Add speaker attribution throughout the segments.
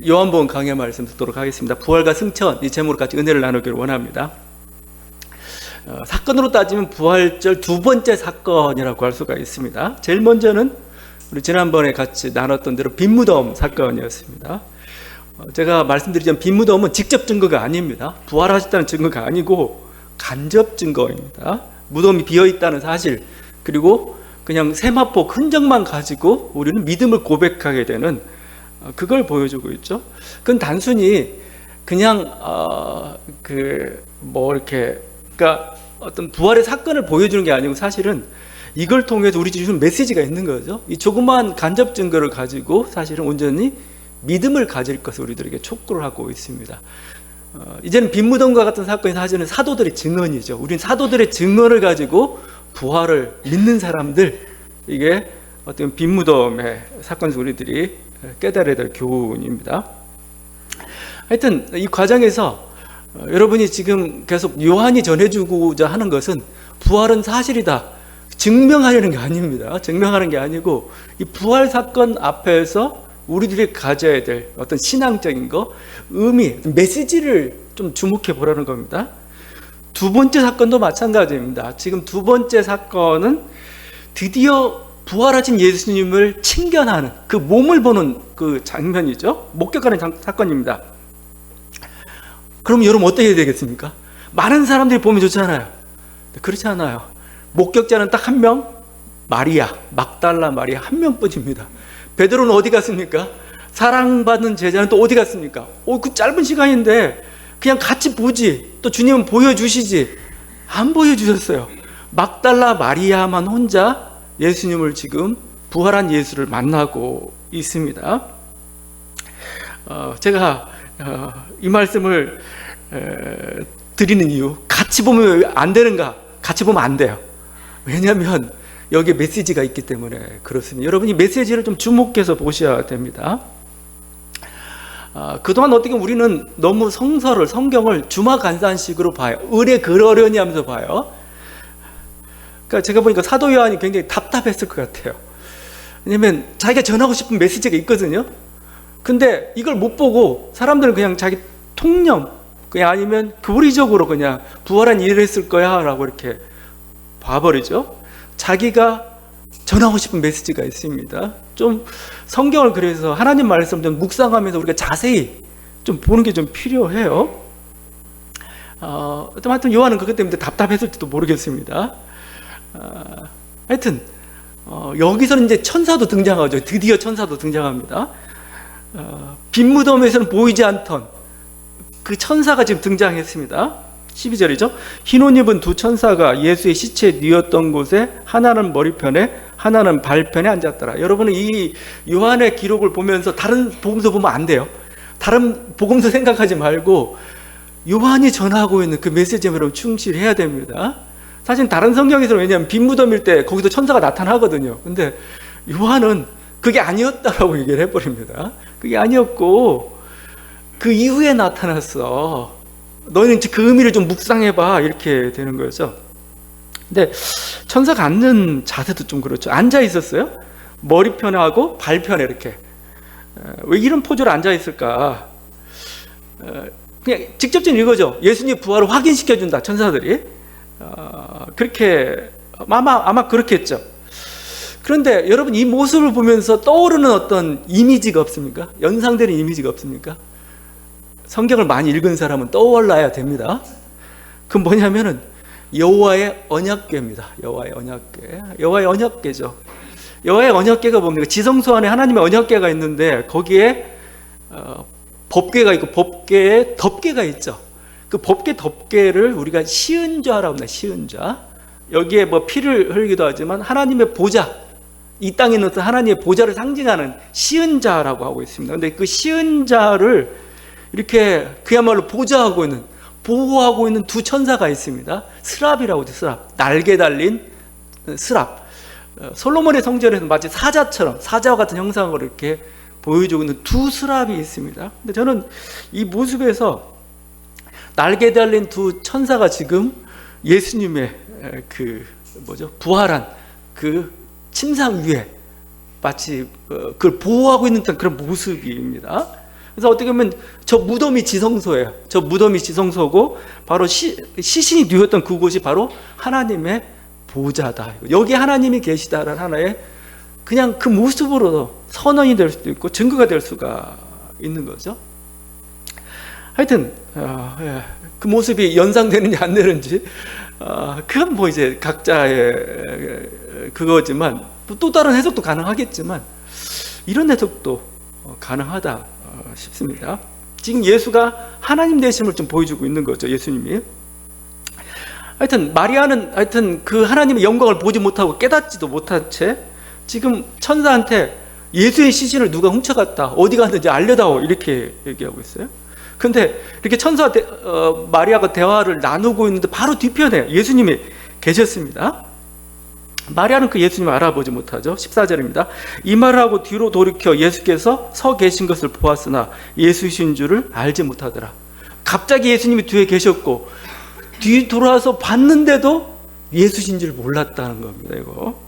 Speaker 1: 요한복음 강해 말씀 듣도록 하겠습니다. 부활과 승천, 이 제목으로 같이 은혜를 나누기를 원합니다. 사건으로 따지면 부활절 두 번째 사건이라고 할 수가 있습니다. 제일 먼저는 우리 지난번에 같이 나눴던 대로 빈무덤 사건이었습니다. 제가 말씀드리자면 빈무덤은 직접 증거가 아닙니다. 부활하셨다는 증거가 아니고 간접 증거입니다. 무덤이 비어있다는 사실, 그리고 그냥 세마포 흔적만 가지고 우리는 믿음을 고백하게 되는, 그걸 보여주고 있죠. 그건 단순히 그냥 그러니까 어떤 부활의 사건을 보여주는 게 아니고, 사실은 이걸 통해서 우리 주신 메시지가 있는 거죠. 이 조그마한 간접 증거를 가지고 사실은 온전히 믿음을 가질 것을 우리들에게 촉구를 하고 있습니다. 이제는 빈무덤과 같은 사건이 사실은 사도들의 증언이죠. 우리는 사도들의 증언을 가지고 부활을 믿는 사람들, 이게 어떤 빈무덤의 사건에서 우리들이 깨달아야 될 교훈입니다. 하여튼 이 과정에서 여러분이 지금 계속 요한이 전해주고자 하는 것은 부활은 사실이다, 증명하려는 게 아닙니다. 증명하는 게 아니고, 이 부활 사건 앞에서 우리들이 가져야 될 어떤 신앙적인 거, 의미, 메시지를 좀 주목해 보라는 겁니다. 두 번째 사건도 마찬가지입니다. 지금 두 번째 사건은 드디어 부활하신 예수님을 친견하는, 그 몸을 보는 그 장면이죠. 목격하는 사건입니다. 그럼 여러분 어떻게 해야 되겠습니까? 많은 사람들이 보면 좋잖아요. 그렇지 않아요. 목격자는 딱 한 명, 마리아, 막달라 마리아 한 명뿐입니다. 베드로는 어디 갔습니까? 사랑받는 제자는 또 어디 갔습니까? 그 짧은 시간인데 그냥 같이 보지, 또 주님은 보여주시지, 안 보여주셨어요. 막달라 마리아만 혼자 예수님을, 지금 부활한 예수를 만나고 있습니다. 제가 이 말씀을 드리는 이유, 같이 보면 안 되는가? 같이 보면 안 돼요. 왜냐하면 여기에 메시지가 있기 때문에 그렇습니다. 여러분이 메시지를 좀 주목해서 보셔야 됩니다. 그동안 어떻게 우리는 너무 성경을 주마간산식으로 봐요. 의뢰 그러려니 하면서 봐요. 그러니까 제가 보니까 사도 요한이 굉장히 답답했을 것 같아요. 왜냐면 자기가 전하고 싶은 메시지가 있거든요. 근데 이걸 못 보고 사람들은 그냥 자기 통념, 그냥 아니면 교리적으로 그냥 부활한 일을 했을 거야 라고 이렇게 봐버리죠. 자기가 전하고 싶은 메시지가 있습니다. 좀 성경을, 그래서 하나님 말씀 좀 묵상하면서 우리가 자세히 좀 보는 게 좀 필요해요. 하여튼 요한은 그것 때문에 답답했을지도 모르겠습니다. 하여튼 여기서는 이제 천사도 등장하죠. 드디어 천사도 등장합니다. 빈무덤에서는 보이지 않던 그 천사가 지금 등장했습니다. 12절이죠. 흰 옷 입은 두 천사가 예수의 시체에 뉘었던 곳에 하나는 머리편에 하나는 발편에 앉았더라. 여러분은 이 요한의 기록을 보면서 다른 복음서 보면 안 돼요. 다른 복음서 생각하지 말고 요한이 전하고 있는 그 메시지에 여러분 충실해야 됩니다. 사실 다른 성경에서는, 왜냐하면 빈무덤일 때 거기서 천사가 나타나거든요. 근데 요한은 그게 아니었다라고 얘기를 해버립니다. 그게 아니었고 그 이후에 나타났어. 너희는 그 의미를 좀 묵상해봐, 이렇게 되는 거죠. 근데 천사가 앉는 자세도 좀 그렇죠. 앉아 있었어요. 머리편에 하고 발편에 이렇게. 왜 이런 포즈로 앉아 있을까? 그냥 직접적인 이거죠. 예수님의 부활을 확인시켜준다, 천사들이. 그렇게 아마 그렇겠죠. 그런데 여러분, 이 모습을 보면서 떠오르는 어떤 이미지가 없습니까? 연상되는 이미지가 없습니까? 성경을 많이 읽은 사람은 떠올라야 됩니다. 그건 뭐냐면은 여호와의 언약궤입니다. 여호와의 언약궤. 여호와의 언약궤죠. 여호와의 언약궤가 뭡니까? 지성소 안에 하나님의 언약궤가 있는데 거기에 법궤가 있고 법궤에 덮개가 있죠. 그 법궤 덮개를 우리가 시은좌라고 합니다. 시은좌. 여기에 뭐 피를 흘리기도 하지만 하나님의 보좌, 이 땅에 있는 하나님의 보좌를 상징하는 시은자라고 하고 있습니다. 근데 그 시은자를 이렇게 그야말로 보좌하고 있는, 보호하고 있는 두 천사가 있습니다. 스랍이라고 하죠. 스랍. 날개 달린 스랍. 솔로몬의 성전에서 마치 사자처럼, 사자와 같은 형상으로 이렇게 보여주고 있는 두 스랍이 있습니다. 근데 저는 이 모습에서 날개 달린 두 천사가 지금 예수님의 부활한 그 침상 위에 마치 그걸 보호하고 있는 그런 모습입니다. 그래서 어떻게 보면 저 무덤이 지성소예요. 저 무덤이 지성소고 바로 시신이 누웠던 그곳이 바로 하나님의 보좌다. 여기 하나님이 계시다라는 하나의 그냥 그 모습으로 선언이 될 수도 있고 증거가 될 수가 있는 거죠. 하여튼 그 모습이 연상되는지 안 되는지 그건 뭐 이제 각자의 그거지만 또 다른 해석도 가능하겠지만 이런 해석도 가능하다 싶습니다. 지금 예수가 하나님 되심을 좀 보여주고 있는 거죠. 예수님이. 하여튼 마리아는 하여튼 그 하나님의 영광을 보지 못하고 깨닫지도 못한 채 지금 천사한테 예수의 시신을 누가 훔쳐갔다, 어디 갔는지 알려다오, 이렇게 얘기하고 있어요. 근데 이렇게 천사와 마리아가 대화를 나누고 있는데 바로 뒤편에 예수님이 계셨습니다. 마리아는 그 예수님을 알아보지 못하죠. 14절입니다. 이 말을 하고 뒤로 돌이켜 예수께서 서 계신 것을 보았으나 예수이신 줄을 알지 못하더라. 갑자기 예수님이 뒤에 계셨고 뒤 돌아서 봤는데도 예수신 줄 몰랐다는 겁니다. 이거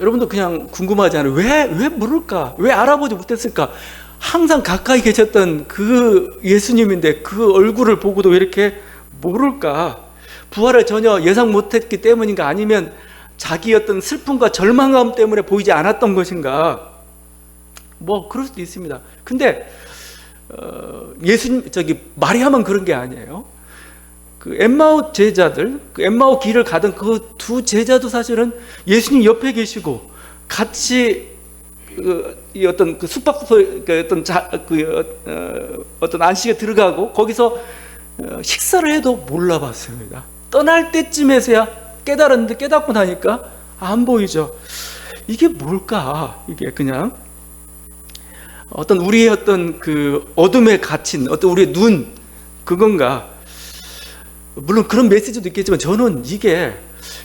Speaker 1: 여러분도 그냥 궁금하지 않아요? 왜 모를까? 왜 알아보지 못했을까? 항상 가까이 계셨던 그 예수님인데 그 얼굴을 보고도 왜 이렇게 모를까? 부활을 전혀 예상 못했기 때문인가? 아니면 자기 어떤 슬픔과 절망감 때문에 보이지 않았던 것인가? 뭐 그럴 수도 있습니다. 근데 예수님 마리아만 그런 게 아니에요. 그 엠마오 제자들, 그 엠마오 길을 가던 그 두 제자도 사실은 예수님 옆에 계시고 같이 이 어떤 그 숙박소 어떤 안식에 들어가고 거기서 식사를 해도 몰라봤습니다. 떠날 때쯤에서야 깨달았는데 깨닫고 나니까 안 보이죠. 이게 뭘까? 이게 그냥 어떤 우리의 어떤 그 어둠에 갇힌 어떤 우리의 눈 그건가? 물론 그런 메시지도 있겠지만 저는 이게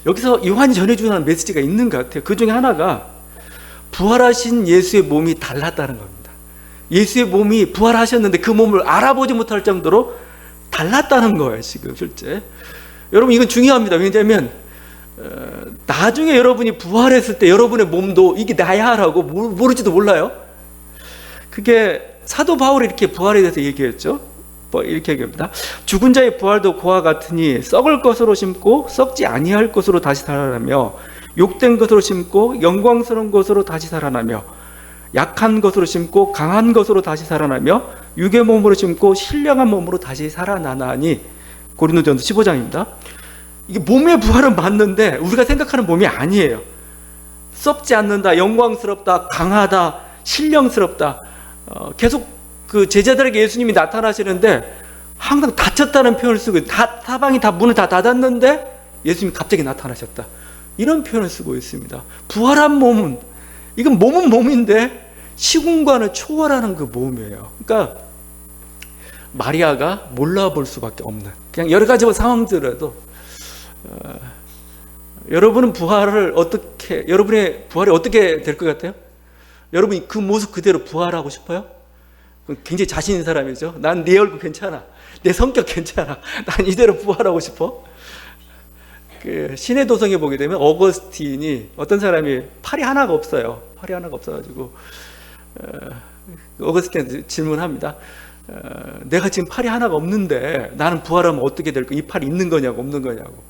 Speaker 1: 여기서 요한이 전해주는 메시지가 있는 것 같아요. 그 중에 하나가 부활하신 예수의 몸이 달랐다는 겁니다. 예수의 몸이 부활하셨는데 그 몸을 알아보지 못할 정도로 달랐다는 거예요. 지금 실제 여러분 이건 중요합니다. 왜냐하면 나중에 여러분이 부활했을 때 여러분의 몸도 이게 나야 라고 모를지도 몰라요. 그게 사도 바울이 이렇게 부활에 대해서 얘기했죠. 이렇게 얘기합니다. 죽은 자의 부활도 그와 같으니 썩을 것으로 심고 썩지 아니할 것으로 다시 살아나며 욕된 것으로 심고 영광스러운 것으로 다시 살아나며 약한 것으로 심고 강한 것으로 다시 살아나며 육의 몸으로 심고 신령한 몸으로 다시 살아나나니. 고린도전서 15장입니다. 이게 몸의 부활은 맞는데 우리가 생각하는 몸이 아니에요. 썩지 않는다, 영광스럽다, 강하다, 신령스럽다. 계속 그 제자들에게 예수님이 나타나시는데 항상 닫혔다는 표현을 쓰고 사방이 다 문을 다 닫았는데 예수님이 갑자기 나타나셨다. 이런 표현을 쓰고 있습니다. 부활한 몸은 이건 몸은 몸인데 시공간을 초월하는 그 몸이에요. 그러니까 마리아가 몰라볼 수밖에 없는 그냥 여러 가지 상황들에도 여러분의 부활이 어떻게 될 것 같아요? 여러분이 그 모습 그대로 부활하고 싶어요? 굉장히 자신 있는 사람이죠. 난 네 얼굴 괜찮아. 내 성격 괜찮아. 난 이대로 부활하고 싶어. 그 신의 도성에 보게 되면 어거스틴이 어떤 사람이 팔이 하나가 없어요. 팔이 하나가 없어가지고 어거스틴한테 질문합니다. 내가 지금 팔이 하나가 없는데 나는 부활하면 어떻게 될까? 이 팔이 있는 거냐고 없는 거냐고.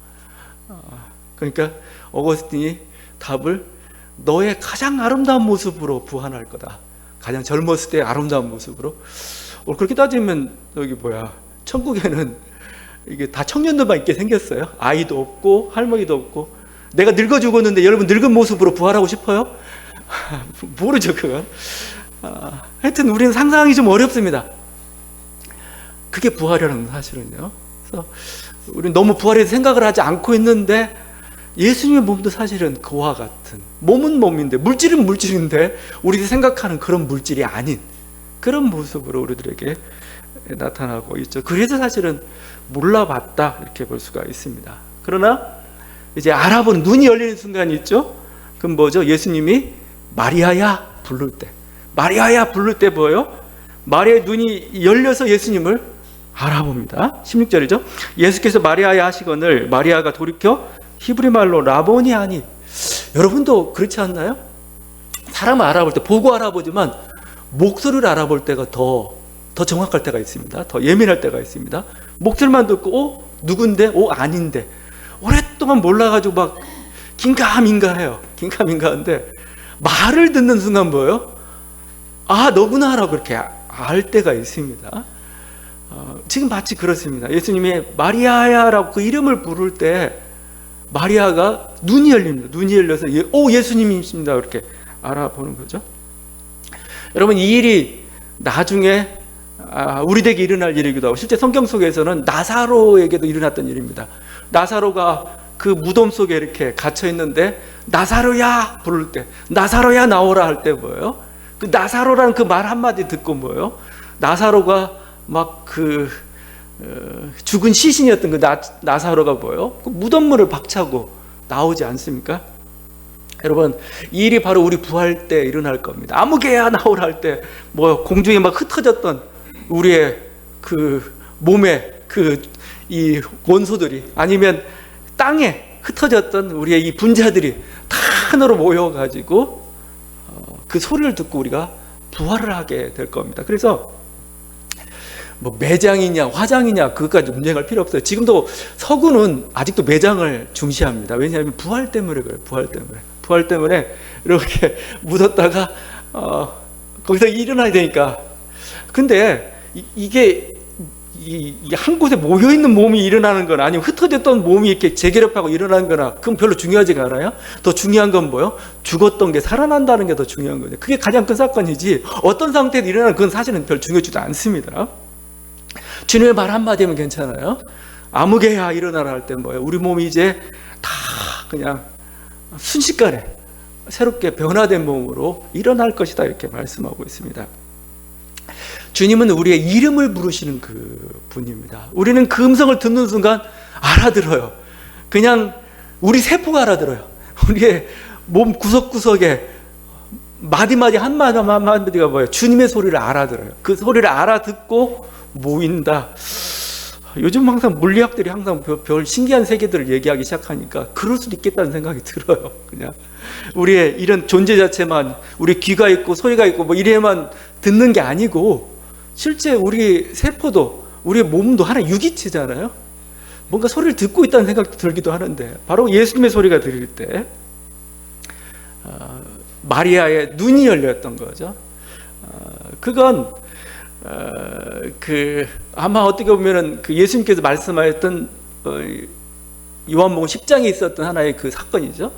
Speaker 1: 그러니까 어거스틴이 답을 너의 가장 아름다운 모습으로 부활할 거다. 가장 젊었을 때 아름다운 모습으로. 그렇게 따지면 천국에는 이게 다 청년들만 있게 생겼어요. 아이도 없고 할머니도 없고. 내가 늙어 죽었는데 여러분 늙은 모습으로 부활하고 싶어요? 모르죠 그건. 하여튼 우리는 상상하기 좀 어렵습니다. 그게 부활이라는 사실은요. 그래서 우리는 너무 부활에 생각을 하지 않고 있는데 예수님의 몸도 사실은 그와 같은 몸은 몸인데 물질은 물질인데 우리들이 생각하는 그런 물질이 아닌 그런 모습으로 우리들에게 나타나고 있죠. 그래서 사실은 몰라봤다 이렇게 볼 수가 있습니다. 그러나 이제 알아보는 눈이 열리는 순간이 있죠. 그럼 뭐죠? 예수님이 마리아야 부를 때, 마리아야 부를 때 뭐예요? 마리아의 눈이 열려서 예수님을 알아봅니다. 16절이죠. 예수께서 마리아야 하시거늘 마리아가 돌이켜 히브리 말로 라보니 하니. 여러분도 그렇지 않나요? 사람을 알아볼 때 보고 알아보지만 목소리를 알아볼 때가 더 정확할 때가 있습니다. 더 예민할 때가 있습니다. 목소리만 듣고 누군데? 아닌데. 오랫동안 몰라가지고 막 긴가민가해요. 긴가민가한데 말을 듣는 순간 뭐예요? 너구나 라고 그렇게 알 때가 있습니다. 지금 마치 그렇습니다. 예수님이 마리아야라고 그 이름을 부를 때 마리아가 눈이 열립니다. 눈이 열려서 예수님이십니다. 그렇게 알아보는 거죠. 여러분, 이 일이 나중에 우리에게 일어날 일이기도 하고, 실제 성경 속에서는 나사로에게도 일어났던 일입니다. 나사로가 그 무덤 속에 이렇게 갇혀 있는데 나사로야 부를 때, 나사로야 나오라 할 때 뭐예요? 그 나사로라는 그 말 한마디 듣고 뭐예요? 나사로가 막 죽은 시신이었던 그 나사로가 뭐예요? 그 무덤물을 박차고 나오지 않습니까? 여러분, 이 일이 바로 우리 부활 때 일어날 겁니다. 아무개야 나오라 할 때 공중에 막 흩어졌던 우리의 그 몸에 이 원소들이, 아니면 땅에 흩어졌던 우리의 이 분자들이 다 하나로 모여가지고 그 소리를 듣고 우리가 부활을 하게 될 겁니다. 그래서 매장이냐 화장이냐 그것까지 문제할 필요 없어요. 지금도 서구는 아직도 매장을 중시합니다. 왜냐하면 부활 때문에 그래요. 부활 때문에 이렇게 묻었다가 거기서 일어나야 되니까. 근데 이게 한 곳에 모여있는 몸이 일어나는 거나 아니면 흩어졌던 몸이 이렇게 재결합하고 일어나는 거나 그건 별로 중요하지가 않아요. 더 중요한 건 뭐예요? 죽었던 게 살아난다는 게 더 중요한 거죠. 그게 가장 큰 사건이지, 어떤 상태에서 일어나는 그건 사실은 별 중요하지도 않습니다. 주님의 말 한마디면 괜찮아요. 아무개야 일어나라 할 때 뭐예요? 우리 몸이 이제 다 그냥 순식간에 새롭게 변화된 몸으로 일어날 것이다, 이렇게 말씀하고 있습니다. 주님은 우리의 이름을 부르시는 그 분입니다. 우리는 그 음성을 듣는 순간 알아들어요. 그냥 우리 세포가 알아들어요. 우리의 몸 구석구석에 마디마디 한마디가 뭐예요? 주님의 소리를 알아들어요. 그 소리를 알아듣고 모인다. 요즘 항상 물리학들이 항상 별 신기한 세계들을 얘기하기 시작하니까 그럴 수도 있겠다는 생각이 들어요. 그냥 우리의 이런 존재 자체만, 우리 귀가 있고 소리가 있고 이래만 듣는 게 아니고, 실제 우리 세포도, 우리의 몸도 하나의 유기체잖아요. 뭔가 소리를 듣고 있다는 생각도 들기도 하는데, 바로 예수님의 소리가 들릴 때 마리아의 눈이 열렸던 거죠. 그건 아마 어떻게 보면은 예수님께서 말씀하셨던 요한복음 10장에 있었던 하나의 그 사건이죠.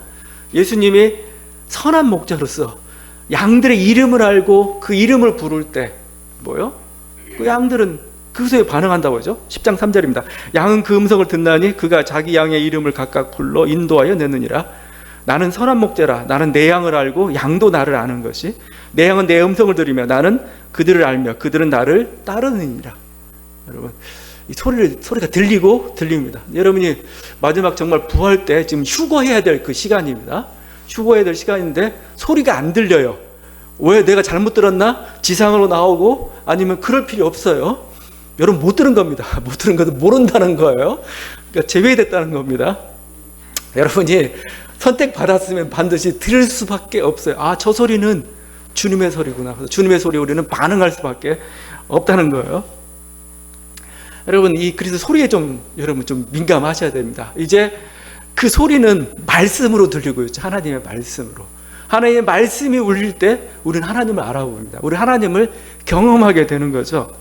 Speaker 1: 예수님이 선한 목자로서 양들의 이름을 알고 그 이름을 부를 때 그 양들은 그 소리에 반응한다고 하죠. 10장 3절입니다. 양은 그 음성을 듣나니 그가 자기 양의 이름을 각각 불러 인도하여 내느니라. 나는 선한 목자라. 나는 내 양을 알고 양도 나를 아는 것이, 내 양은 내 음성을 들으며 나는 그들을 알며 그들은 나를 따르느니라. 여러분, 이 소리가 들리고 들립니다. 여러분이 마지막 정말 부활 때 지금 휴거해야 될 그 시간입니다. 휴거해야 될 시간인데 소리가 안 들려요. 왜? 내가 잘못 들었나? 지상으로 나오고, 아니면 그럴 필요 없어요. 여러분, 못 들은 겁니다. 못 들은 것은 모른다는 거예요. 그러니까 제외됐다는 겁니다. 여러분이 선택받았으면 반드시 들을 수밖에 없어요. 저 소리는 주님의 소리구나. 그래서 주님의 소리에 우리는 반응할 수밖에 없다는 거예요. 여러분, 그래서 소리에 여러분 좀 민감하셔야 됩니다. 이제 그 소리는 말씀으로 들리고 있죠. 하나님의 말씀으로. 하나님의 말씀이 울릴 때 우리는 하나님을 알아봅니다. 우리 하나님을 경험하게 되는 거죠.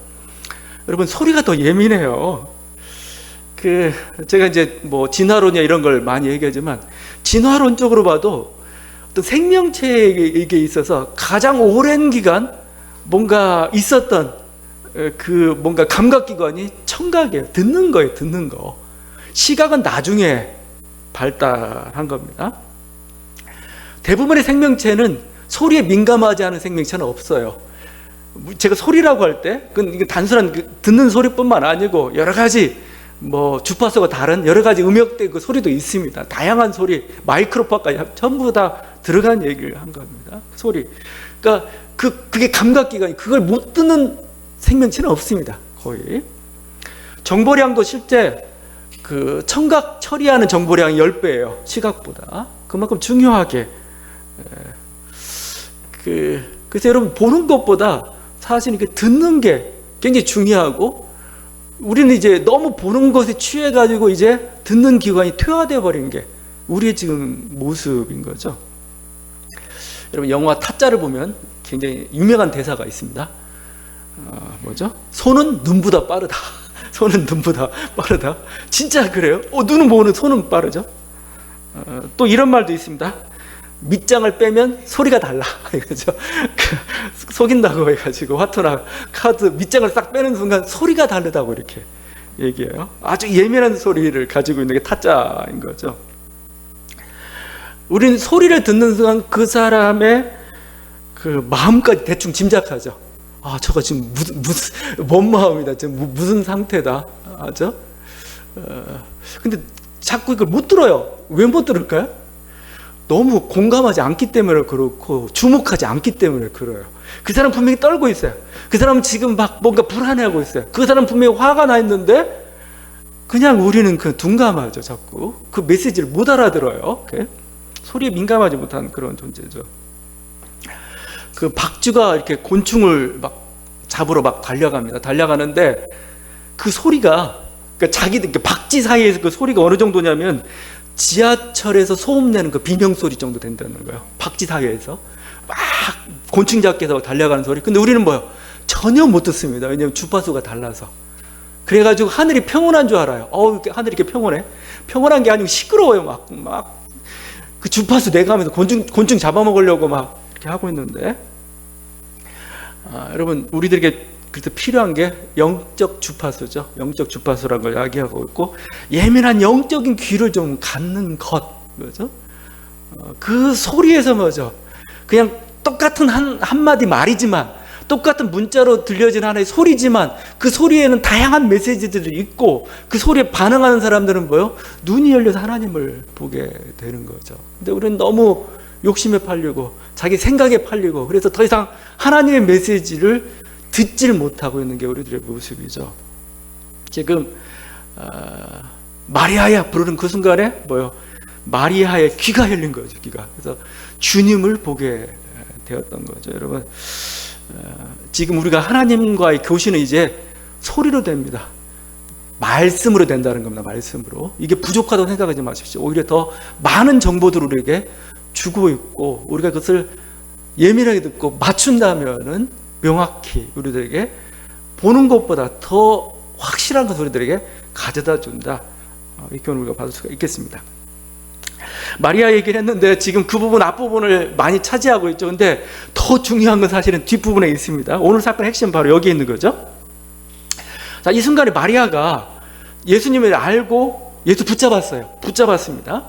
Speaker 1: 여러분, 소리가 더 예민해요. 제가 이제 진화론이나 이런 걸 많이 얘기하지만, 진화론적으로 봐도 어떤 생명체에게 있어서 가장 오랜 기간 뭔가 있었던 뭔가 감각기관이 청각이에요. 듣는 거예요, 듣는 거. 시각은 나중에 발달한 겁니다. 대부분의 생명체는 소리에 민감하지 않은 생명체는 없어요. 제가 소리라고 할 때, 이게 단순한 듣는 소리뿐만 아니고 여러 가지 주파수가 다른 여러 가지 음역대 그 소리도 있습니다. 다양한 소리, 마이크로파까지 전부 다 들어간 얘기를 한 겁니다. 소리. 그러니까 그게 감각기관이, 그걸 못 듣는 생명체는 없습니다. 거의. 정보량도 실제 청각 처리하는 정보량이 10배예요. 시각보다. 그만큼 중요하게 그래서 여러분 보는 것보다 사실 이렇게 듣는 게 굉장히 중요하고 우리는 이제 너무 보는 것에 취해가지고 이제 듣는 기관이 퇴화되어 버린 게 우리의 지금 모습인 거죠. 여러분 영화 타짜를 보면 굉장히 유명한 대사가 있습니다. 뭐죠? 손은 눈보다 빠르다. 손은 눈보다 빠르다. 진짜 그래요? 눈은 보는 손은 빠르죠. 또 이런 말도 있습니다. 밑장을 빼면 소리가 달라. 이거죠. 속인다고 해가지고 화투나 카드 밑장을 싹 빼는 순간 소리가 다르다고 이렇게 얘기해요. 아주 예민한 소리를 가지고 있는 게 타짜인 거죠. 우리는 소리를 듣는 순간 그 사람의 그 마음까지 대충 짐작하죠. 저거 지금 뭔 마음이다. 지금 무슨 상태다. 아죠? 근데 자꾸 이걸 못 들어요. 왜 못 들을까요? 너무 공감하지 않기 때문에 그렇고 주목하지 않기 때문에 그래요. 그 사람 분명히 떨고 있어요. 그 사람은 지금 막 뭔가 불안해하고 있어요. 그 사람 분명히 화가 나 있는데 그냥 우리는 둔감하죠. 자꾸 그 메시지를 못 알아들어요. 소리에 민감하지 못한 그런 존재죠. 그 박쥐가 이렇게 곤충을 막 잡으러 막 달려갑니다. 달려가는데 그 소리가 그러니까 자기들 박쥐 사이에서 그 소리가 어느 정도냐면 지하철에서 소음 내는 그 비명 소리 정도 된다는 거예요. 박쥐 사이에서 막 곤충 잡기 위해서 달려가는 소리. 근데 우리는 뭐요? 전혀 못 듣습니다. 왜냐하면 주파수가 달라서. 그래가지고 하늘이 평온한 줄 알아요. 하늘이 이렇게 평온해? 평온한 게 아니고 시끄러워요. 막 그 주파수 내가면서 곤충 잡아먹으려고 막 이렇게 하고 있는데, 여러분 우리들에게 그래서 필요한 게 영적 주파수죠. 영적 주파수라는 걸 이야기하고 있고, 예민한 영적인 귀를 좀 갖는 것, 그죠? 그 소리에서 뭐죠? 그냥 똑같은 한마디 말이지만, 똑같은 문자로 들려진 하나의 소리지만, 그 소리에는 다양한 메시지들이 있고, 그 소리에 반응하는 사람들은 뭐요? 눈이 열려서 하나님을 보게 되는 거죠. 근데 우리는 너무 욕심에 팔리고, 자기 생각에 팔리고, 그래서 더 이상 하나님의 메시지를 듣질 못하고 있는 게 우리들의 모습이죠. 지금 마리아야 부르는 그 순간에 뭐요? 마리아의 귀가 열린 거죠. 귀가. 그래서 주님을 보게 되었던 거죠. 여러분, 지금 우리가 하나님과의 교신은 이제 소리로 됩니다. 말씀으로 된다는 겁니다. 말씀으로. 이게 부족하다고 생각하지 마십시오. 오히려 더 많은 정보들을 우리에게 주고 있고, 우리가 그것을 예민하게 듣고 맞춘다면은 명확히 우리들에게 보는 것보다 더 확실한 것을 우리들에게 가져다 준다. 이 교훈을 우리가 받을 수가 있겠습니다. 마리아 얘기를 했는데 지금 그 부분 앞부분을 많이 차지하고 있죠. 근데 더 중요한 건 사실은 뒷부분에 있습니다. 오늘 사건의 핵심은 바로 여기 있는 거죠. 자, 이 순간에 마리아가 예수님을 알고 예수 붙잡았습니다.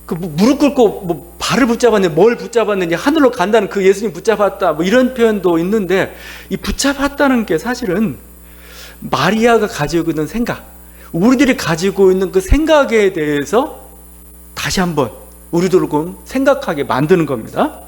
Speaker 1: 그 무릎 꿇고 발을 붙잡았는데 뭘 붙잡았느냐, 하늘로 간다는 그 예수님 붙잡았다 이런 표현도 있는데, 이 붙잡았다는 게 사실은 마리아가 가지고 있는 생각, 우리들이 가지고 있는 그 생각에 대해서 다시 한번 우리들을 생각하게 만드는 겁니다.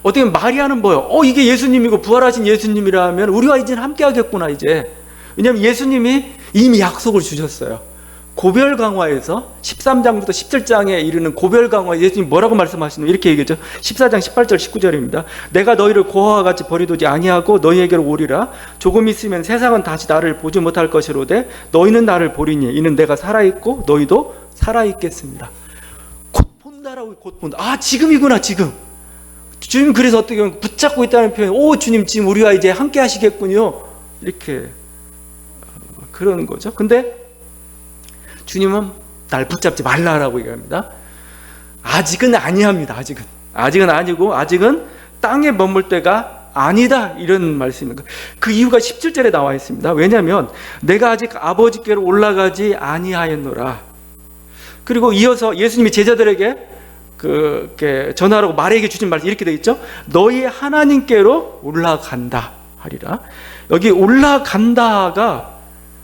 Speaker 1: 어떻게 보면 마리아는 뭐예요? 이게 예수님이고 부활하신 예수님이라면 우리와 이제는 함께 하겠구나 이제. 왜냐하면 예수님이 이미 약속을 주셨어요. 고별강화에서 13장부터 17장에 이르는 고별강화, 예수님 뭐라고 말씀하시는 이렇게 얘기했죠. 14장 18절 19절입니다. 내가 너희를 고아와 같이 버리두지 아니하고 너희에게로 오리라. 조금 있으면 세상은 다시 나를 보지 못할 것이로되 너희는 나를 보리니 이는 내가 살아있고 너희도 살아있겠습니다. 곧 본다라고. 곧 본다. 지금이구나. 지금 그래서 어떻게 보면 붙잡고 있다는 표현. 주님 지금 우리와 이제 함께 하시겠군요. 이렇게 그러는 거죠. 근데 주님은 날 붙잡지 말라라고 얘기합니다. 아직은 아니합니다. 아직은 아니고 아직은 땅에 머물 때가 아니다, 이런 말씀입니다. 그 이유가 17절에 나와 있습니다. 왜냐하면 내가 아직 아버지께로 올라가지 아니하였노라. 그리고 이어서 예수님이 제자들에게 전하라고 마리아에게 주신 말씀 이렇게 되어 있죠. 너희 하나님께로 올라간다 하리라. 여기 올라간다가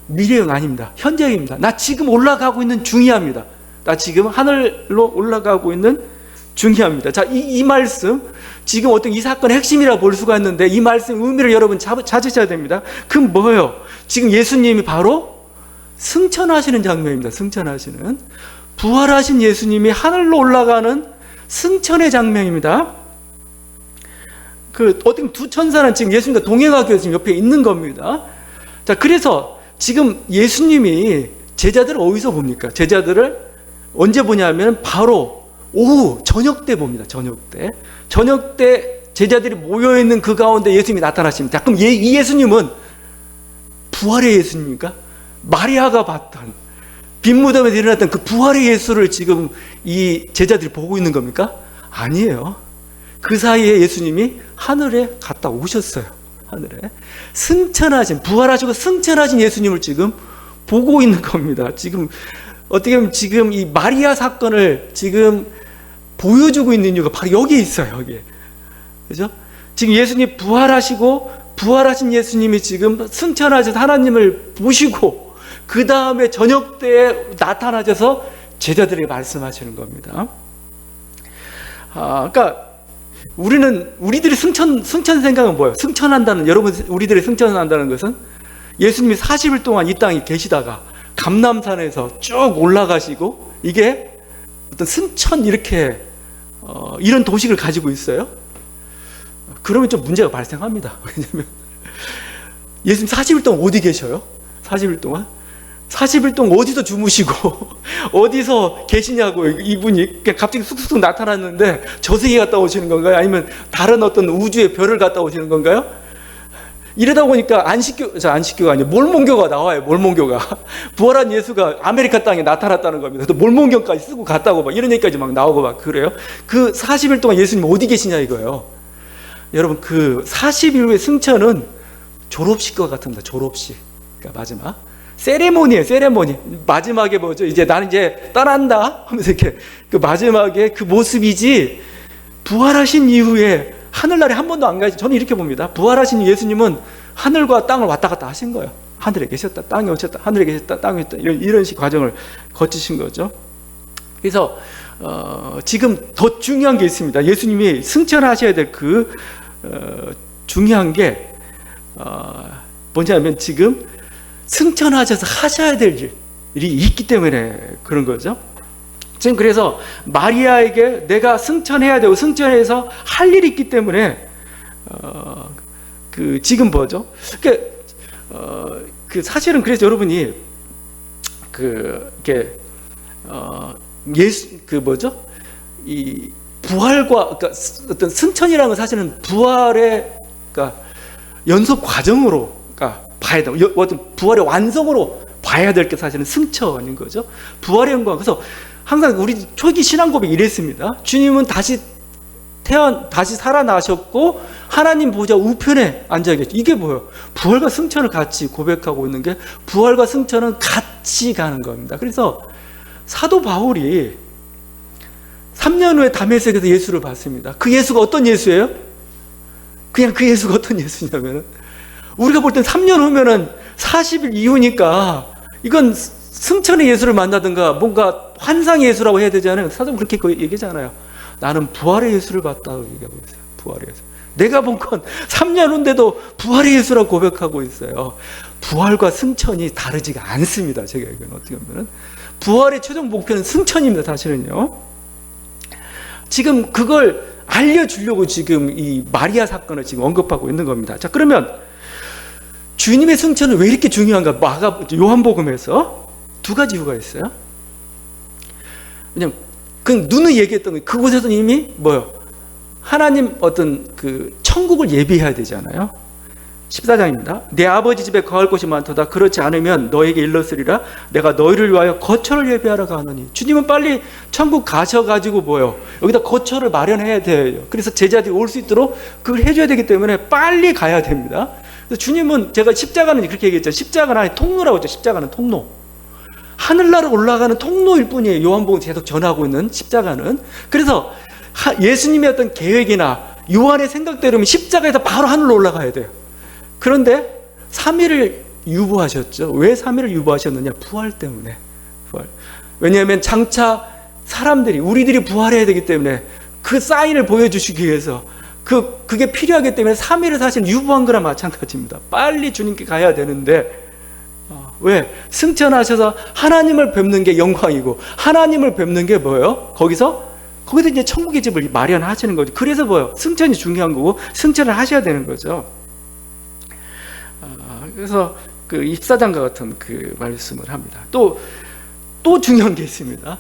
Speaker 1: 미래형 아닙니다. 현재입니다. 나 지금 올라가고 있는 중이합니다. 나 지금 하늘로 올라가고 있는 중이합니다. 자, 이 말씀, 지금 어떤 이 사건의 핵심이라 볼 수가 있는데, 이 말씀 의미를 여러분 찾으셔야 됩니다. 그럼 뭐예요? 지금 예수님이 바로 승천하시는 장면입니다. 승천하시는. 부활하신 예수님이 하늘로 올라가는 승천의 장면입니다. 어떻게 두 천사는 지금 예수님과 동행하기 위해서 지금 옆에 있는 겁니다. 자, 그래서 지금 예수님이 제자들을 어디서 봅니까? 제자들을 언제 보냐면 바로 오후 저녁 때 봅니다. 저녁 때 제자들이 모여있는 그 가운데 예수님이 나타나십니다. 그럼 이 예수님은 부활의 예수님입니까? 마리아가 봤던 빈 무덤에서 일어났던 그 부활의 예수를 지금 이 제자들이 보고 있는 겁니까? 아니에요. 그 사이에 예수님이 하늘에 갔다 오셨어요. 하늘에 부활하시고 승천하신 예수님을 지금 보고 있는 겁니다. 지금 어떻게 보면 지금 이 마리아 사건을 지금 보여주고 있는 이유가 바로 여기에 있어요. 여기에. 그죠? 지금 예수님 부활하신 예수님이 지금 승천하셔서 하나님을 보시고 그 다음에 저녁 때에 나타나셔서 제자들에게 말씀하시는 겁니다. 그러니까 우리들의 승천 생각은 뭐예요? 우리들의 승천한다는 것은 예수님이 40일 동안 이 땅에 계시다가 감람산에서 쭉 올라가시고 이게 어떤 승천 이런 도식을 가지고 있어요. 그러면 좀 문제가 발생합니다. 왜냐면 예수님 40일 동안 어디 계셔요? 40일 동안 어디서 주무시고 어디서 계시냐고. 이분이 갑자기 쑥쑥 나타났는데 저 세계 갔다 오시는 건가요? 아니면 다른 어떤 우주의 별을 갔다 오시는 건가요? 이러다 보니까 안식교가 아니에요. 몰몬교가 나와요. 몰몬교가 부활한 예수가 아메리카 땅에 나타났다는 겁니다. 또 몰몬교까지 쓰고 갔다고 막 이런 얘기까지 막 나오고 막 그래요. 그 40일 동안 예수님 어디 계시냐 이거예요. 여러분, 그 40일 후의 승천은 졸업식과 같습니다. 졸업식. 그러니까 마지막 세레모니예요. 세레모니. 마지막에 뭐죠? 이제 나는 이제 떠난다 하면서 이렇게 그 마지막에 그 모습이지, 부활하신 이후에 하늘나라에 한 번도 안 가지. 저는 이렇게 봅니다. 부활하신 예수님은 하늘과 땅을 왔다 갔다 하신 거예요. 하늘에 계셨다, 땅에 오셨다, 하늘에 계셨다, 땅에 있다, 이런 식 과정을 거치신 거죠. 그래서 지금 더 중요한 게 있습니다. 예수님이 승천하셔야 될 중요한 게 뭐냐면 지금 승천하셔서 하셔야 될 일이 있기 때문에 그런 거죠. 지금 그래서 마리아에게 내가 승천해야 되고 승천해서 할 일이 있기 때문에 지금 뭐죠? 사실은 그래서 여러분이 이 부활과 어떤 승천이라는 건 사실은 부활의 연속 과정으로 봐야 돼. 어떤 부활의 완성으로 봐야 될 게 사실은 승천인 거죠. 부활의 영광. 그래서 항상 우리 초기 신앙 고백 이랬습니다. 주님은 다시 살아나셨고 하나님 보좌 우편에 앉아 계시죠. 이게 뭐예요? 부활과 승천을 같이 고백하고 있는 게, 부활과 승천은 같이 가는 겁니다. 그래서 사도 바울이 3년 후에 다메섹에서 예수를 봤습니다. 그 예수가 어떤 예수예요? 그냥 그 예수가 어떤 예수냐면은, 우리가 볼 땐 3년 후면은 40일 이후니까 이건 승천의 예수를 만나든가 뭔가 환상의 예수라고 해야 되잖아요. 사도 그렇게 얘기하잖아요. 나는 부활의 예수를 봤다고 얘기하고 있어요. 부활의 예수. 내가 본 건 3년 후인데도 부활의 예수라고 고백하고 있어요. 부활과 승천이 다르지가 않습니다. 제가 얘기하는 어떻게 보면은 부활의 최종 목표는 승천입니다. 사실은요. 지금 그걸 알려주려고 지금 이 마리아 사건을 지금 언급하고 있는 겁니다. 자, 그러면 주님의 승천은 왜 이렇게 중요한가? 요한복음에서 두 가지 이유가 있어요. 왜냐면 누누이 얘기했던 게, 그곳에서는 이미 뭐요? 하나님 어떤 천국을 예비해야 되잖아요. 14장입니다. 내 아버지 집에 거할 곳이 많도다. 그렇지 않으면 너에게 일렀으리라. 내가 너희를 위하여 거처를 예비하라고 하노니. 주님은 빨리 천국 가셔가지고 뭐요? 여기다 거처를 마련해야 돼요. 그래서 제자들이 올 수 있도록 그걸 해줘야 되기 때문에 빨리 가야 됩니다. 그래서 주님은, 제가 십자가는 그렇게 얘기했죠. 십자가는 아니 통로라고 했죠. 십자가는 통로. 하늘나라 올라가는 통로일 뿐이에요. 요한복음 계속 전하고 있는 십자가는. 그래서 예수님의 어떤 계획이나 요한의 생각대로면 십자가에서 바로 하늘로 올라가야 돼요. 그런데 3일을 유보하셨죠. 왜 3일을 유보하셨느냐? 부활 때문에. 부활. 왜냐하면 장차 우리들이 부활해야 되기 때문에 그 사인을 보여주시기 위해서 그게 필요하기 때문에 3일을 사실 유보한 거랑 마찬가지입니다. 빨리 주님께 가야 되는데, 왜? 승천하셔서 하나님을 뵙는 게 영광이고, 하나님을 뵙는 게 뭐예요? 거기서 거기서 이제 천국의 집을 마련하시는 거죠. 그래서 뭐요? 승천이 중요한 거고 승천을 하셔야 되는 거죠. 그래서 그 입사장과 같은 그 말씀을 합니다. 또 중요한 게 있습니다.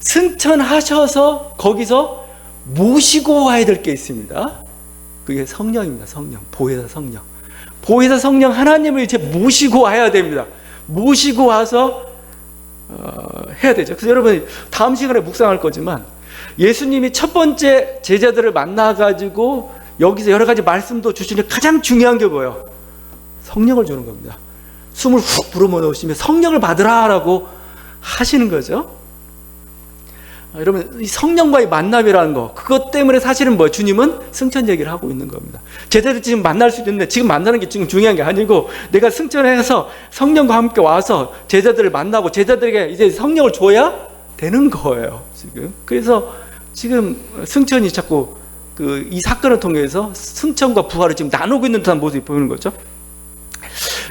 Speaker 1: 승천하셔서 거기서 모시고 와야 될 게 있습니다. 그게 성령입니다. 성령, 보혜사 성령. 보혜사 성령 하나님을 이제 모시고 와야 됩니다. 모시고 와서 해야 되죠. 그래서 여러분 다음 시간에 묵상할 거지만 예수님이 첫 번째 제자들을 만나가지고 여기서 여러 가지 말씀도 주시는데 가장 중요한 게 뭐예요? 성령을 주는 겁니다. 숨을 훅 불어넣으시며 성령을 받으라라고 하시는 거죠. 여러분 이 성령과의 만남이라는 거, 그것 때문에 사실은 뭐 주님은 승천 얘기를 하고 있는 겁니다. 제자들이 지금 만날 수 있는데 지금 만나는 게 지금 중요한 게 아니고 내가 승천해서 성령과 함께 와서 제자들을 만나고 제자들에게 이제 성령을 줘야 되는 거예요. 지금 그래서 지금 승천이 자꾸 이 사건을 통해서 승천과 부활을 지금 나누고 있는 듯한 모습이 보이는 거죠.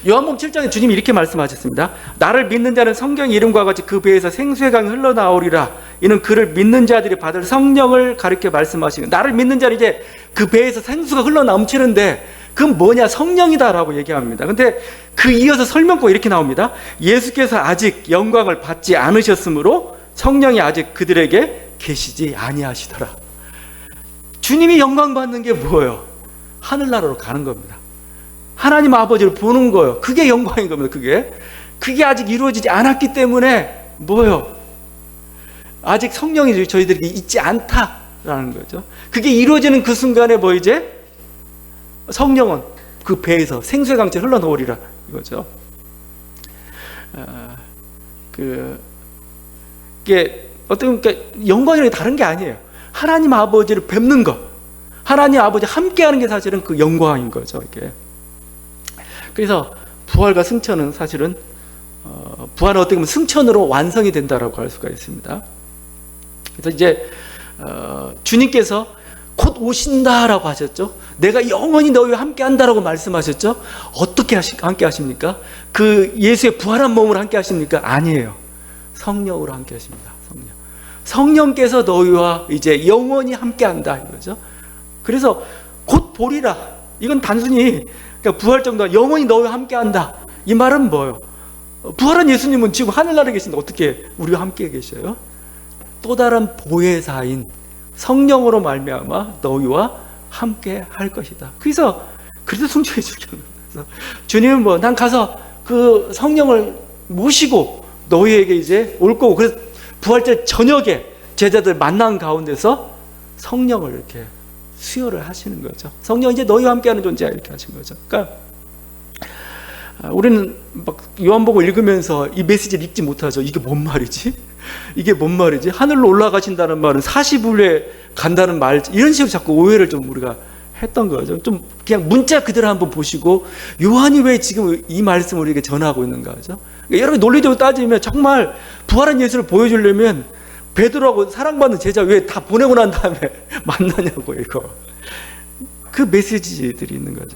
Speaker 1: 요한복음 7장에 주님이 이렇게 말씀하셨습니다. 나를 믿는 자는 성경 이름과 같이 그 배에서 생수의 강이 흘러나오리라. 이는 그를 믿는 자들이 받을 성령을 가리켜 말씀하시는, 나를 믿는 자는 이제 그 배에서 생수가 흘러넘치는데 그건 뭐냐? 성령이다라고 얘기합니다. 근데 그 이어서 설명구가 이렇게 나옵니다. 예수께서 아직 영광을 받지 않으셨으므로 성령이 아직 그들에게 계시지 아니하시더라. 주님이 영광 받는 게 뭐예요? 하늘나라로 가는 겁니다. 하나님 아버지를 보는 거예요. 그게 영광인 겁니다. 그게 아직 이루어지지 않았기 때문에 뭐예요? 아직 성령이 저희들에게 있지 않다라는 거죠. 그게 이루어지는 그 순간에 뭐 이제 성령은 그 배에서 생수의 강처럼 흘러나오리라 이거죠. 이게 어떤 영광이랑 다른 게 아니에요. 하나님 아버지를 뵙는 것, 하나님 아버지 함께하는 게 사실은 그 영광인 거죠. 이게. 그래서 부활과 승천은 사실은 부활은 어떻게 보면 승천으로 완성이 된다라고 할 수가 있습니다. 그래서 이제 주님께서 곧 오신다라고 하셨죠. 내가 영원히 너희와 함께한다라고 말씀하셨죠. 어떻게 함께하십니까? 그 예수의 부활한 몸으로 함께하십니까? 아니에요. 성령으로 함께하십니다. 성령께서 너희와 이제 영원히 함께한다 이거죠. 그래서 곧 보리라. 이건 단순히 그러니까 부활 정도가 영원히 너희와 함께한다. 이 말은 뭐예요? 부활한 예수님은 지금 하늘나라에 계신데 어떻게 우리와 함께 계셔요? 또 다른 보혜사인 성령으로 말미암아 너희와 함께 할 것이다. 그래서 승천이 중요한 거예요. 주님은 뭐 난 가서 그 성령을 모시고 너희에게 이제 올 거고, 그래서 부활절 저녁에 제자들 만난 가운데서 성령을 이렇게 수여를 하시는 거죠. 성령 이제 너희와 함께하는 존재야 이렇게 하신 거죠. 그러니까 우리는 막 요한복음 읽으면서 이 메시지를 읽지 못하죠. 이게 뭔 말이지? 이게 뭔 말이지? 하늘로 올라가신다는 말은 40일에 간다는 말, 이런 식으로 자꾸 오해를 좀 우리가 했던 거죠. 좀 그냥 문자 그대로 한번 보시고 요한이 왜 지금 이 말씀을 우리에게 전하고 있는가 하죠. 그러니까 여러분 논리적으로 따지면 정말 부활한 예수를 보여주려면 베드로하고 사랑받는 제자 왜 다 보내고 난 다음에 만나냐고, 이거. 그 메시지들이 있는 거죠.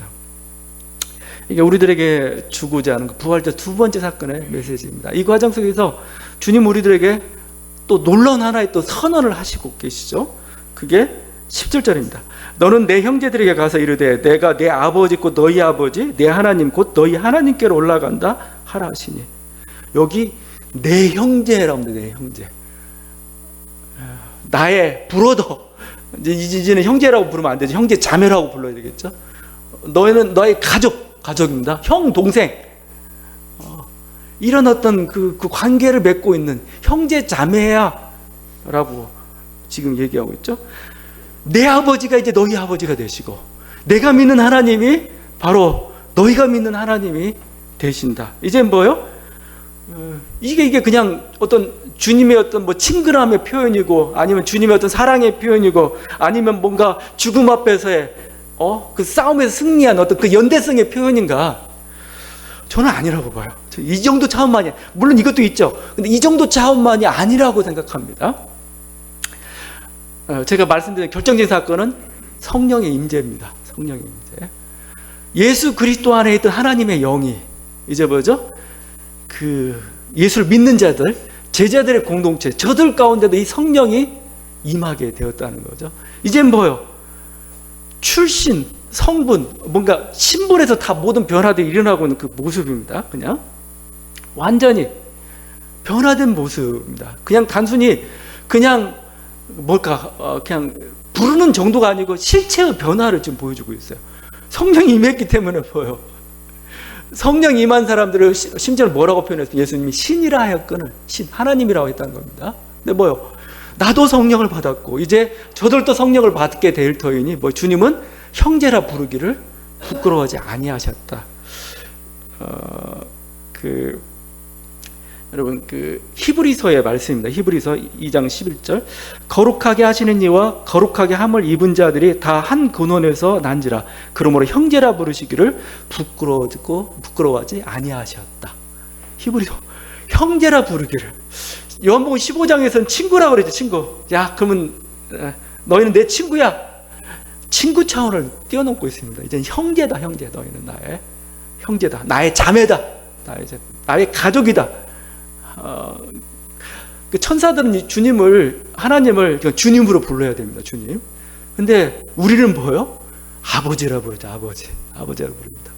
Speaker 1: 이게 우리들에게 주고자 하는 부활절 두 번째 사건의 메시지입니다. 이 과정 속에서 주님 우리들에게 또 놀라운 하나의 또 선언을 하시고 계시죠. 그게 17절입니다. 너는 내 형제들에게 가서 이르되 내가 내 아버지 곧 너희 아버지 내 하나님 곧 너희 하나님께로 올라간다 하라 하시니. 여기 내 형제라고 합니다. 내 형제. 나의 브로더. 이제는 형제라고 부르면 안 되죠. 형제 자매라고 불러야 되겠죠. 너희는 너의 가족입니다. 형 동생. 이런 어떤 그 관계를 맺고 있는 형제 자매야라고 지금 얘기하고 있죠. 내 아버지가 이제 너희 아버지가 되시고 내가 믿는 하나님이 바로 너희가 믿는 하나님이 되신다. 이제 뭐요? 이게 그냥 어떤 주님의 어떤 뭐 친근함의 표현이고 아니면 주님의 어떤 사랑의 표현이고 아니면 뭔가 죽음 앞에서의 그 싸움에서 승리한 어떤 그 연대성의 표현인가? 저는 아니라고 봐요. 이 정도 차원만이, 물론 이것도 있죠. 근데 이 정도 차원만이 아니라고 생각합니다. 제가 말씀드린 결정적인 사건은 성령의 임재입니다. 성령의 임재. 예수 그리스도 안에 있던 하나님의 영이 이제 뭐죠? 그 예수를 믿는 자들, 제자들의 공동체, 저들 가운데도 이 성령이 임하게 되었다는 거죠. 이젠 뭐요? 출신, 성분, 뭔가 신분에서 다 모든 변화들이 일어나고 있는 그 모습입니다. 그냥 완전히 변화된 모습입니다. 그냥 단순히 그냥 뭘까 그냥 부르는 정도가 아니고 실체의 변화를 지금 보여주고 있어요. 성령이 임했기 때문에 보여. 성령 임한 사람들을 심지어 뭐라고 표현했어요? 예수님이 신이라 하였거늘, 신, 하나님이라고 했다는 겁니다. 근데 뭐요? 나도 성령을 받았고 이제 저들도 성령을 받게 될 터이니 뭐 주님은 형제라 부르기를 부끄러워하지 아니하셨다. 여러분 히브리서의 말씀입니다. 히브리서 2장 11절. 거룩하게 하시는 이와 거룩하게 함을 입은 자들이 다 한 근원에서 난지라. 그러므로 형제라 부르시기를 부끄러워하지 아니하셨다. 히브리서 형제라 부르기를. 요한복음 15장에서는 친구라고 그랬죠. 친구. 야, 그러면 너희는 내 친구야. 친구 차원을 뛰어넘고 있습니다. 이제는 형제다. 형제. 너희는 나의 형제다. 나의 자매다. 나의 가족이다. 천사들은 주님을, 하나님을 주님으로 불러야 됩니다. 주님. 근데 우리는 뭐요? 아버지라 부르죠. 아버지라 부릅니다.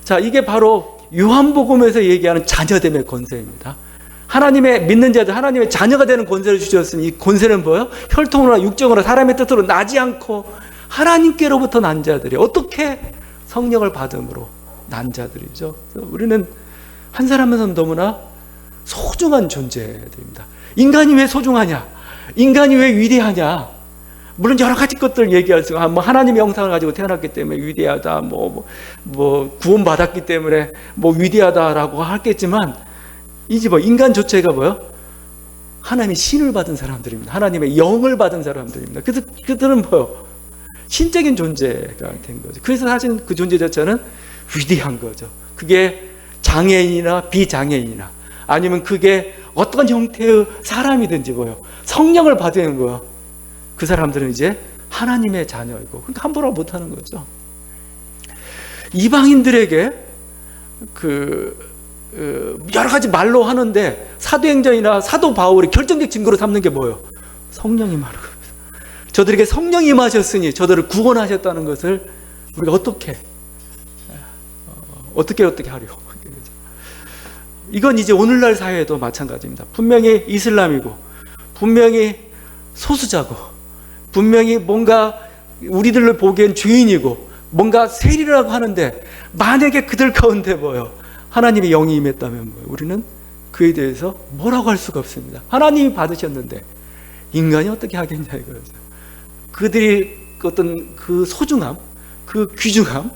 Speaker 1: 자, 이게 바로 요한복음에서 얘기하는 자녀됨의 권세입니다. 하나님의 믿는 자들, 하나님의 자녀가 되는 권세를 주셨으니 이 권세는 뭐예요? 혈통으로나 육정으로 사람의 뜻으로 나지 않고 하나님께로부터 난 자들이 어떻게 성령을 받음으로 난 자들이죠. 우리는 한 사람에서는 너무나 소중한 존재들입니다. 인간이 왜 소중하냐? 인간이 왜 위대하냐? 물론 여러 가지 것들을 얘기할 수가, 뭐 하나님의 형상을 가지고 태어났기 때문에 위대하다, 뭐 구원받았기 때문에 뭐 위대하다라고 하겠지만, 이제 뭐 인간 자체가 뭐요? 하나님의 신을 받은 사람들입니다. 하나님의 영을 받은 사람들입니다. 그래서 그들은 뭐요? 신적인 존재가 된 거죠. 그래서 사실 그 존재 자체는 위대한 거죠. 그게 장애인이나 비장애인이나 아니면 그게 어떤 형태의 사람이든지 뭐요? 성령을 받은 거예요. 그 사람들은 이제 하나님의 자녀이고, 그러니까 함부로 못하는 거죠. 이방인들에게 여러 가지 말로 하는데 사도행전이나 사도 바울이 결정적 증거로 삼는 게 뭐예요? 성령이 임하는 겁니다. 저들에게 성령이 임하셨으니 저들을 구원하셨다는 것을 우리가 어떻게 하려? 이건 이제 오늘날 사회에도 마찬가지입니다. 분명히 이슬람이고, 분명히 소수자고, 분명히 뭔가 우리들을 보기엔 죄인이고, 뭔가 세리라고 하는데, 만약에 그들 가운데 뭐예요? 하나님의 영이 임했다면 뭐예요? 우리는 그에 대해서 뭐라고 할 수가 없습니다. 하나님이 받으셨는데 인간이 어떻게 하겠냐 이거죠. 그들이 어떤 그 소중함, 그 귀중함,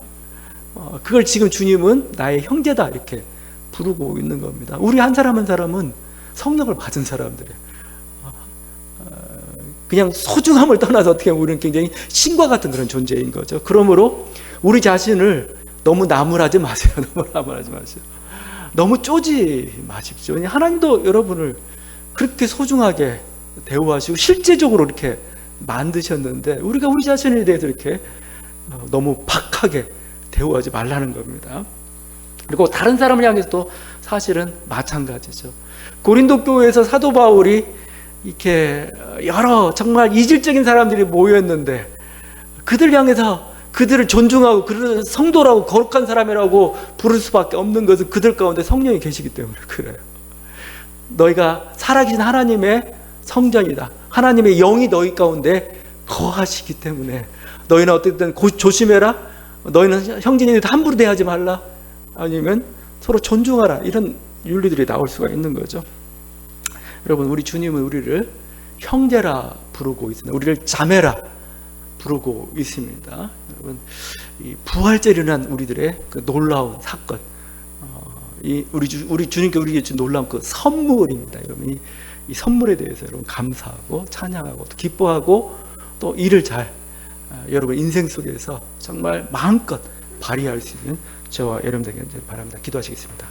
Speaker 1: 그걸 지금 주님은 나의 형제다 이렇게 부르고 있는 겁니다. 우리 한 사람 한 사람은 성령을 받은 사람들이에요. 그냥 소중함을 떠나서 어떻게 보면 우리는 굉장히 신과 같은 그런 존재인 거죠. 그러므로 우리 자신을 너무 나무라지 마세요. 너무 쪼지 마십시오. 하나님도 여러분을 그렇게 소중하게 대우하시고 실제적으로 이렇게 만드셨는데 우리가 우리 자신에 대해서 이렇게 너무 박하게 대우하지 말라는 겁니다. 그리고 다른 사람을 향해서도 사실은 마찬가지죠. 고린도 교회에서 사도 바울이 이렇게 여러 정말 이질적인 사람들이 모였는데 그들 향해서 그들을 존중하고 그들을 성도라고 거룩한 사람이라고 부를 수밖에 없는 것은 그들 가운데 성령이 계시기 때문에 그래요. 너희가 살아계신 하나님의 성전이다. 하나님의 영이 너희 가운데 거하시기 때문에 너희는 어쨌든 조심해라. 너희는 형제님들 함부로 대하지 말라. 아니면 서로 존중하라. 이런 윤리들이 나올 수가 있는 거죠. 여러분, 우리 주님은 우리를 형제라 부르고 있습니다. 우리를 자매라 부르고 있습니다. 여러분, 이 부활절에 일어난 우리들의 그 놀라운 사건, 우리 주님께 우리에게 준 놀라운 그 선물입니다. 여러분, 이 선물에 대해서 여러분 감사하고 찬양하고 또 기뻐하고 또 이를 잘 여러분 인생 속에서 정말 마음껏 발휘할 수 있는 저와 여러분 되기를 바랍니다. 기도하시겠습니다.